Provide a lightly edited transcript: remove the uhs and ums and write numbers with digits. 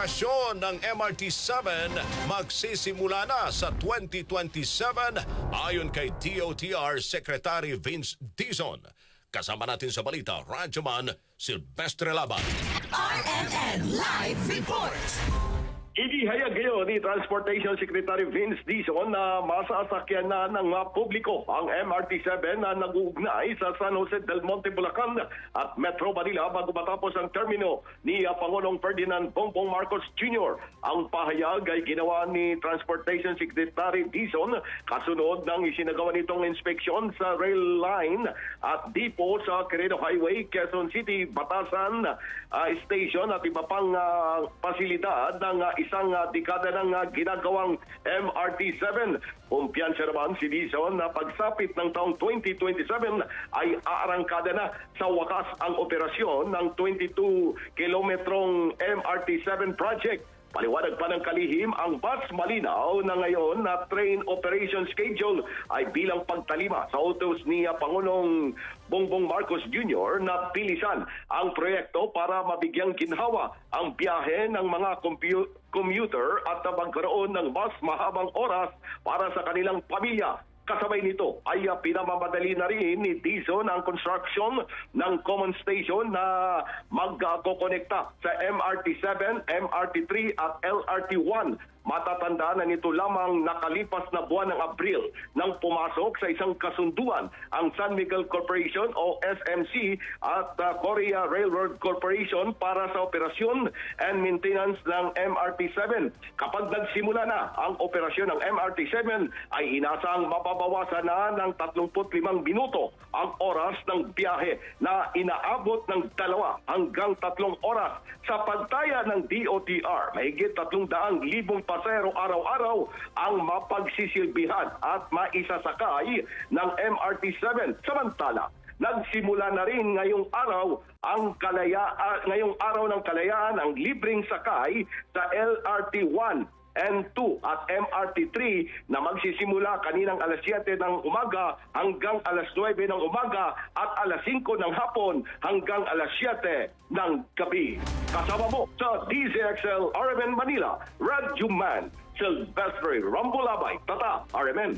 operasyon ng MRT-7 magsisimula na sa 2027 ayon kay DOTR Secretary Vince Dizon. Kasama natin sa balita, Radyoman Silvestre Laban. RMN Live Report. Igihayag ngayon ni Transportation Secretary Vince Dizon na masasakyan na ng publiko ang MRT-7 na nag-uugnay sa San Jose del Monte, Bulacan at Metro Manila bago matapos ang termino ni Pangulong Ferdinand Bongbong Marcos Jr. Ang pahayag ay ginawa ni Transportation Secretary Dizon kasunod ng isinagawa nitong inspeksyon sa rail line at depot sa Quirino Highway, Quezon City, Batasan Station at iba pang pasilidad ng isang dekada ng ginagawang MRT-7. Kumpiyansa naman si Dizon na pagsapit ng taong 2027 ay aarangkada na sa wakas ang operasyon ng 22-kilometrong MRT-7 project. Paliwanag pa ng kalihim, ang mas malinaw na ngayon na train operation schedule ay bilang pagtalima sa utos ni Pangulong Bongbong Marcos Jr. na pilisan ang proyekto para mabigyang ginhawa ang biyahe ng mga commuter at magkaroon ng mas mahabang oras para sa kanilang pamilya. Kasabay nito ay pinamamadali na rin ni Dizon ang construction ng common station na magkokonekta sa MRT-7, MRT-3 at LRT-1. Matatanda na nito lamang nakalipas na buwan ng Abril nang pumasok sa isang kasunduan ang San Miguel Corporation o SMC at Korea Railroad Corporation para sa operasyon and maintenance ng MRT-7. Kapag nagsimula na ang operasyon ng MRT-7 ay inasang mapabawasan na ng 35 minuto ang oras ng biyahe na inaabot ng 2 hanggang 3 oras. Sa pagtaya ng DOTR, mahigit 300,000 pasero araw-araw ang mapagsisilbihan at maisasakay ng MRT-7. Samantala, nagsimula na rin ngayong araw ng kalayaan ang libreng sakay sa LRT-1 and 2 at MRT-3 na magsisimula kaninang alas 7 ng umaga hanggang alas 9 ng umaga at alas 5 ng hapon hanggang alas 7 ng gabi. Kasama mo sa DZXL RMN Manila, Radyoman Silvestre Rambolabay, Tata, RMN.